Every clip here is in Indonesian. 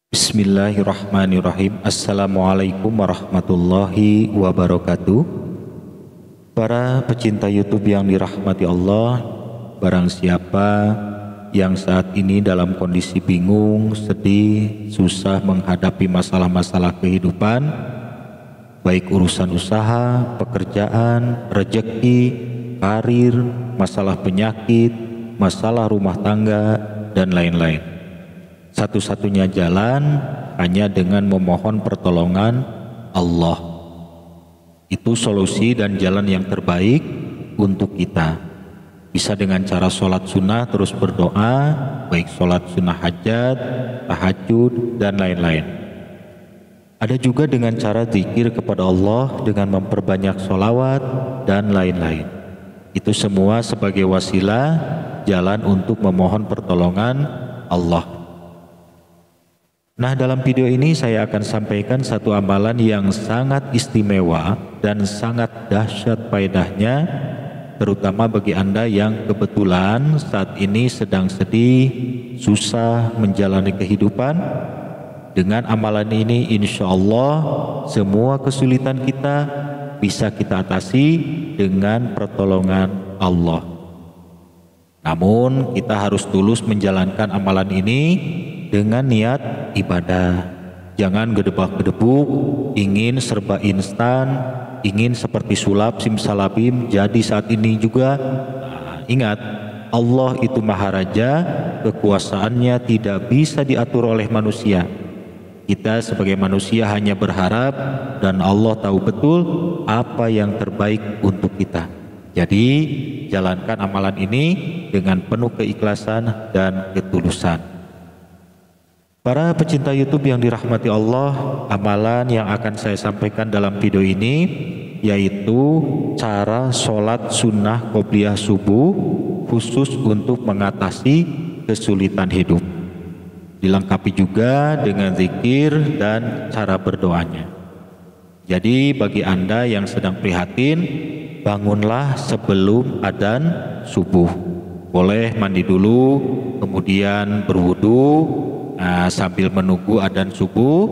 Bismillahirrahmanirrahim. Assalamualaikum warahmatullahi wabarakatuh. Para pecinta YouTube yang dirahmati Allah, barang siapa yang saat ini dalam kondisi bingung, sedih, susah menghadapi masalah-masalah kehidupan, baik urusan usaha, pekerjaan, rezeki, karir, masalah penyakit, masalah rumah tangga, dan lain-lain. Satu-satunya jalan hanya dengan memohon pertolongan Allah. Itu solusi dan jalan yang terbaik untuk kita. Bisa dengan cara sholat sunnah terus berdoa, baik sholat sunnah hajat, tahajud, dan lain-lain. Ada juga dengan cara zikir kepada Allah dengan memperbanyak sholawat dan lain-lain. Itu semua sebagai wasilah jalan untuk memohon pertolongan Allah. Nah, dalam video ini saya akan sampaikan satu amalan yang sangat istimewa dan sangat dahsyat faedahnya, terutama bagi Anda yang kebetulan saat ini sedang sedih, susah menjalani kehidupan. Dengan amalan ini insya Allah semua kesulitan kita bisa kita atasi dengan pertolongan Allah. Namun kita harus tulus menjalankan amalan ini dengan niat ibadah. Jangan gedebak-gedebuk, ingin serba instan, ingin seperti sulap simsalabim jadi saat ini juga. Ingat, Allah itu Maharaja, kekuasaannya tidak bisa diatur oleh manusia. Kita sebagai manusia hanya berharap dan Allah tahu betul apa yang terbaik untuk kita. Jadi jalankan amalan ini dengan penuh keikhlasan dan ketulusan. Para pecinta YouTube yang dirahmati Allah, amalan yang akan saya sampaikan dalam video ini yaitu cara sholat sunnah qobliyah subuh khusus untuk mengatasi kesulitan hidup. Dilengkapi juga dengan zikir dan cara berdoanya. Jadi bagi Anda yang sedang prihatin, bangunlah sebelum adzan subuh. Boleh mandi dulu, kemudian berwudu. Nah, sambil menunggu adzan subuh,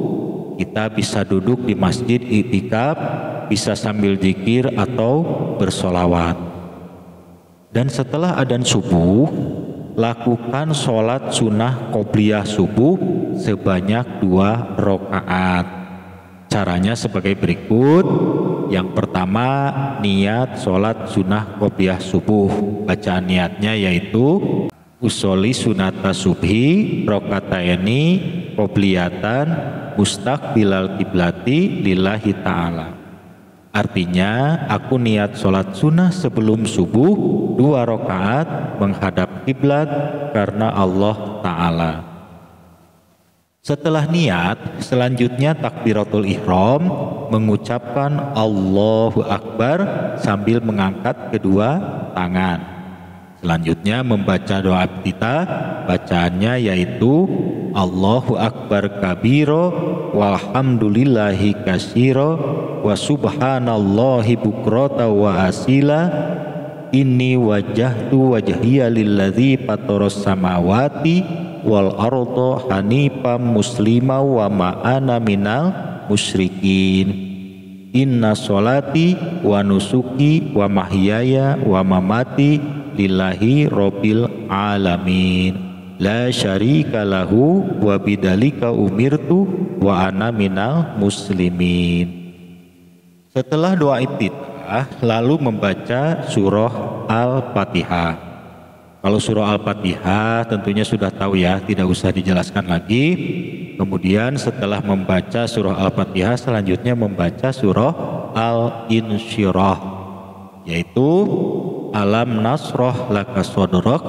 kita bisa duduk di masjid iktikaf, bisa sambil zikir atau bersolawat. Dan setelah adzan subuh, lakukan sholat sunnah qobliyah subuh sebanyak 2 rakaat. Caranya sebagai berikut. Yang pertama, niat sholat sunnah qobliyah subuh. Bacaan niatnya yaitu usolli sunata subhi rokataini qobliyatan mustaqbilal kiblati lillahi ta'ala. Artinya, aku niat sholat sunnah sebelum subuh 2 rakaat menghadap kiblat karena Allah Ta'ala. Setelah niat, selanjutnya takbiratul ihram, mengucapkan Allahu Akbar sambil mengangkat kedua tangan. Selanjutnya membaca doa kita, bacaannya yaitu Allahu Akbar kabiro walhamdulillahi katsiro wa subhanallahi bukrata wa asila inni wajjahtu wajhiya lilladzi fataras samawati wal arda hanifam muslima wa ma'ana minal musyrikin inna sholati wa nusuki wa mahyaya wa mamati lillahi rabbil alamin la syarika lahu wa bidzalika umirtu wa ana minal muslimin. Setelah doa iftitah, lalu membaca surah Al-Fatihah. Kalau surah Al-Fatihah tentunya sudah tahu ya, tidak usah dijelaskan lagi. Kemudian setelah membaca surah Al-Fatihah, selanjutnya membaca surah Al-Insyirah, yaitu Alam nasroh laka sodrok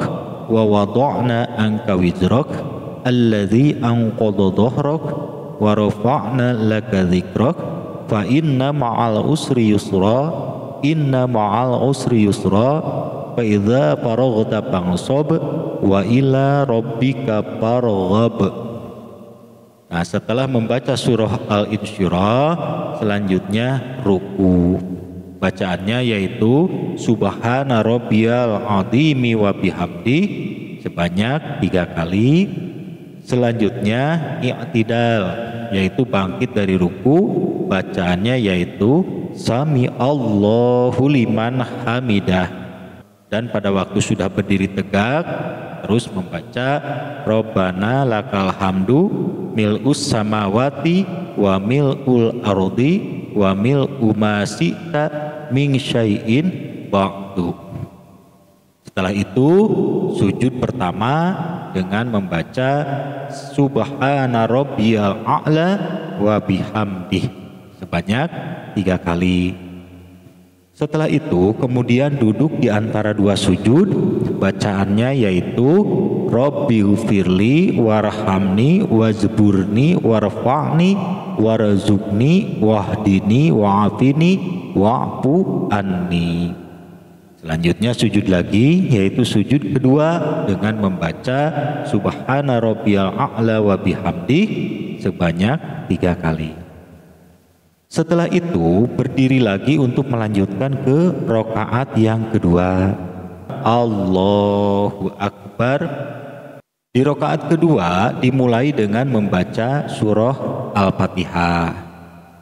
wa wada'na anka wizrok alladzi anqadha dhahrok wa rafa'na laka dzikrok fa inna ma'al usri yusra inna ma'al usri yusra fa idza faraghta fansab wa ila rabbika farghab. Nah, setelah membaca surah Al-Insyirah, selanjutnya ruku. Bacaannya yaitu Subhana rabbiyal azimi wa bihamdi sebanyak 3 kali. Selanjutnya i'tidal, yaitu bangkit dari ruku, bacaannya yaitu Sami Allahu liman hamidah. Dan pada waktu sudah berdiri tegak, terus membaca Rabbana lakal hamdu mil'us samawati wa mil'ul ardi wa mil'u ma syi'ta min syai'in ba'du. Setelah itu sujud pertama dengan membaca Subhana rabbiyal a'la wa bihamdih sebanyak 3 kali. Setelah itu kemudian duduk di antara 2 sujud, bacaannya yaitu Rabbighfirli warhamni wajburni warfa'ni warzuqni wahdini wa'afini wa'fu anni. Selanjutnya sujud lagi, yaitu sujud kedua dengan membaca Subhana rabbiyal a'la wa bihamdih sebanyak 3 kali. Setelah itu berdiri lagi untuk melanjutkan ke rakaat yang kedua. Allahu Akbar. Di rakaat kedua dimulai dengan membaca surah Al-Fatihah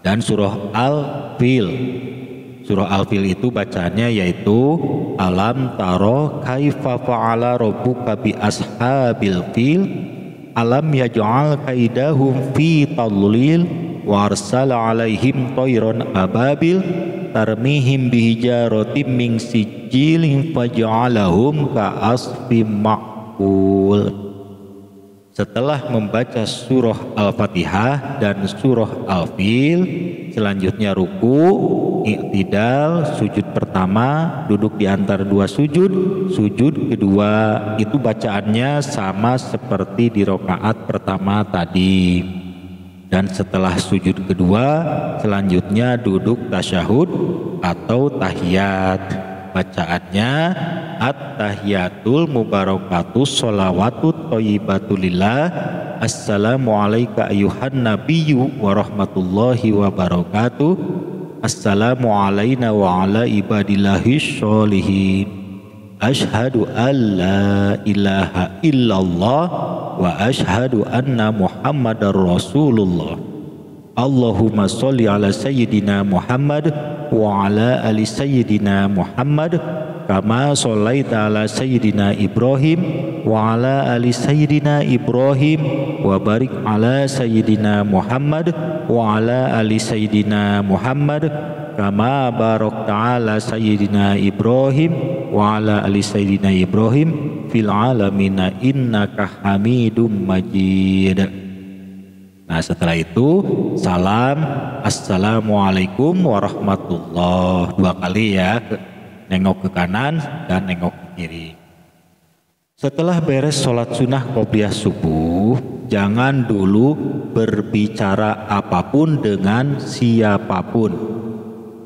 dan surah Al-Fil. Surah Al-Fil itu bacaannya yaitu Alam taro kaifa fa'ala rabbuka bi ashabil fil alam yaj'al kaidahum fi tadlil wa arsala alaihim tayran ababil tarmihim bihijaratim min sijilin faj'alahum ka'asfim ma'kul. Setelah membaca surah Al-Fatihah dan surah Al-Fil, selanjutnya ruku, i'tidal, sujud pertama, duduk di antara 2 sujud, sujud kedua itu bacaannya sama seperti di rakaat pertama tadi. Dan setelah sujud kedua, selanjutnya duduk tasyahud atau tahiyat. Bacaannya at-tahiyatul mubarakatus sholawatut thayyibatulillah assalamu alayka ayyuhan nabiyyu wa rahmatullahi wa barakatuh assalamu alayna wa ala ibadillahis sholihin ashhadu an la ilaha illallah wa ashhadu anna muhammadar rasulullah. Allahumma sholli ala sayyidina Muhammad wa ala ali sayyidina Muhammad kama shollaita ala sayyidina Ibrahim wa ala ali sayyidina Ibrahim wa barik ala sayyidina Muhammad wa ala ali sayyidina Muhammad kama barakta ala sayyidina Ibrahim wa ala ali sayyidina Ibrahim fil alamina innaka hamidum majid. Nah setelah itu salam assalamualaikum warahmatullah 2 kali ya, nengok ke kanan dan nengok ke kiri. Setelah beres sholat sunnah qobliyah subuh, jangan dulu berbicara apapun dengan siapapun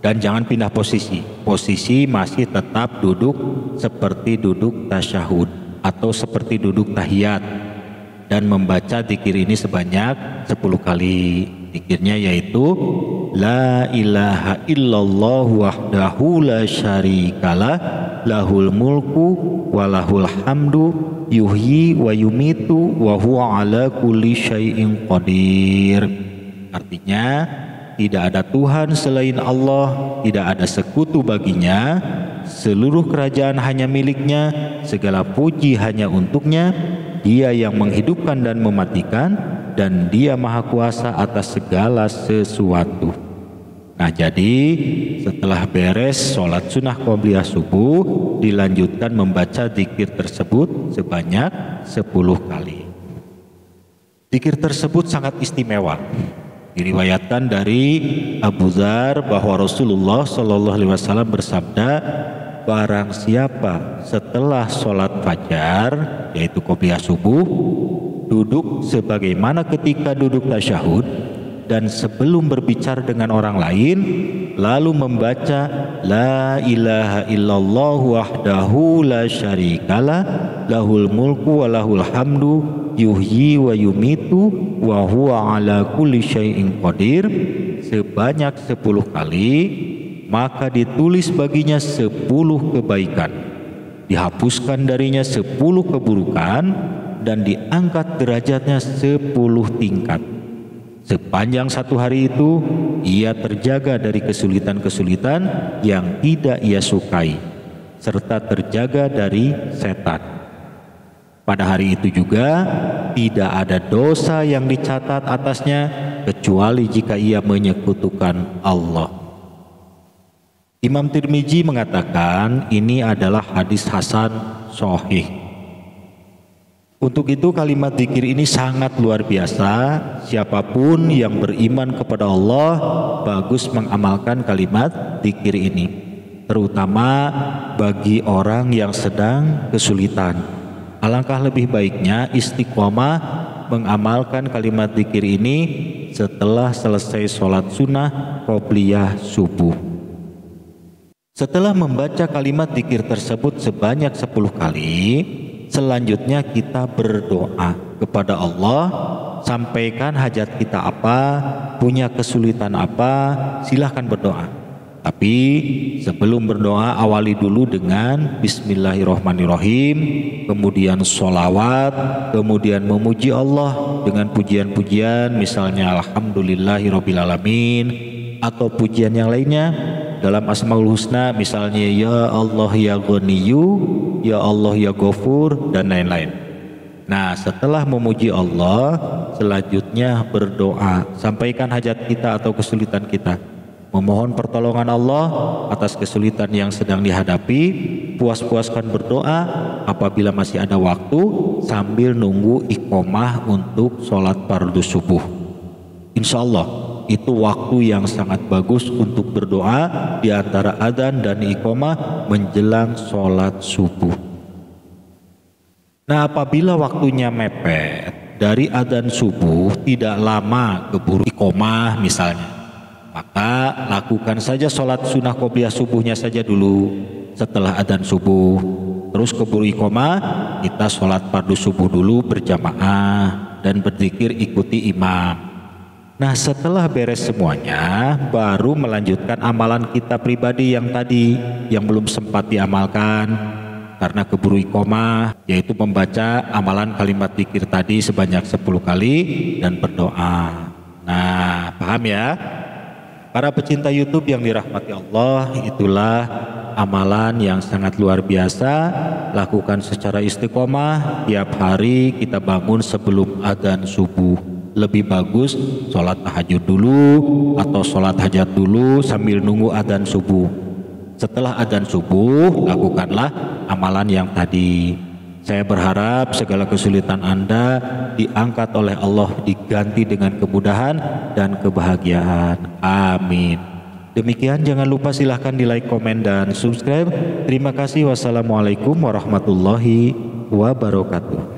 dan jangan pindah posisi. Posisi masih tetap duduk seperti duduk tasyahud atau seperti duduk tahiyat. Dan membaca zikir ini sebanyak 10 kali. Zikirnya yaitu La ilaha illallah wahdahu la syarikalah lahul mulku walahul hamdu yuhyi wa yumitu wa huwa ala kulli syai'in qadir. Artinya tidak ada Tuhan selain Allah, tidak ada sekutu baginya, seluruh kerajaan hanya miliknya, segala puji hanya untuknya. Dia yang menghidupkan dan mematikan, dan Dia maha kuasa atas segala sesuatu. Nah jadi setelah beres sholat sunnah qobliyah subuh, dilanjutkan membaca zikir tersebut sebanyak 10 kali. Zikir tersebut sangat istimewa. Diriwayatkan dari Abu Dzar bahwa Rasulullah Shallallahu Alaihi Wasallam bersabda, barang siapa setelah sholat fajar yaitu qobliyah subuh duduk sebagaimana ketika duduk tasyahud dan sebelum berbicara dengan orang lain lalu membaca la ilaha illallah wahdahu la syarikalah lahul mulku wa lahul hamdu yuhyi wa yumitu wa huwa ala kulli syai'in qadir sebanyak 10 kali, maka ditulis baginya 10 kebaikan, dihapuskan darinya 10 keburukan, dan diangkat derajatnya 10 tingkat. Sepanjang satu hari itu, ia terjaga dari kesulitan-kesulitan yang tidak ia sukai, serta terjaga dari setan. Pada hari itu juga tidak ada dosa yang dicatat atasnya kecuali jika ia menyekutukan Allah. Imam Tirmizi mengatakan ini adalah hadis hasan sahih. Untuk itu kalimat zikir ini sangat luar biasa. Siapapun yang beriman kepada Allah bagus mengamalkan kalimat zikir ini, terutama bagi orang yang sedang kesulitan. Alangkah lebih baiknya istiqomah mengamalkan kalimat zikir ini setelah selesai sholat sunnah qobliyah subuh. Setelah membaca kalimat zikir tersebut sebanyak 10 kali, selanjutnya kita berdoa kepada Allah. Sampaikan hajat kita apa, punya kesulitan apa, silahkan berdoa. Tapi sebelum berdoa awali dulu dengan Bismillahirrahmanirrahim, kemudian sholawat, kemudian memuji Allah dengan pujian-pujian, misalnya Alhamdulillahirrabbilalamin, atau pujian yang lainnya dalam Asmaul Husna, misalnya Ya Allah Ya Ghaniyu, Ya Allah Ya Ghafur, dan lain-lain. Nah, setelah memuji Allah, selanjutnya berdoa, sampaikan hajat kita atau kesulitan kita, memohon pertolongan Allah atas kesulitan yang sedang dihadapi. Puas-puaskan berdoa apabila masih ada waktu sambil nunggu iqomah untuk sholat fardu subuh. Insya Allah itu waktu yang sangat bagus untuk berdoa di antara adzan dan iqomah menjelang sholat subuh. Nah, apabila waktunya mepet dari adzan subuh tidak lama keburu iqomah misalnya, maka lakukan saja sholat sunnah qobliyah subuhnya saja dulu setelah adzan subuh. Terus keburu iqomah, kita sholat fardu subuh dulu berjamaah dan berzikir ikuti imam. Nah, setelah beres semuanya, baru melanjutkan amalan kita pribadi yang tadi yang belum sempat diamalkan karena keburu iqomah, yaitu membaca amalan kalimat zikir tadi sebanyak 10 kali dan berdoa. Nah, paham ya? Para pecinta YouTube yang dirahmati Allah, itulah amalan yang sangat luar biasa. Lakukan secara istiqomah tiap hari. Kita bangun sebelum adzan subuh. Lebih bagus sholat tahajud dulu atau sholat hajat dulu sambil nunggu adzan subuh. Setelah adzan subuh, lakukanlah amalan yang tadi. Saya berharap segala kesulitan Anda diangkat oleh Allah, diganti dengan kemudahan dan kebahagiaan. Amin. Demikian, jangan lupa silahkan di like, komen, dan subscribe. Terima kasih. Wassalamualaikum warahmatullahi wabarakatuh.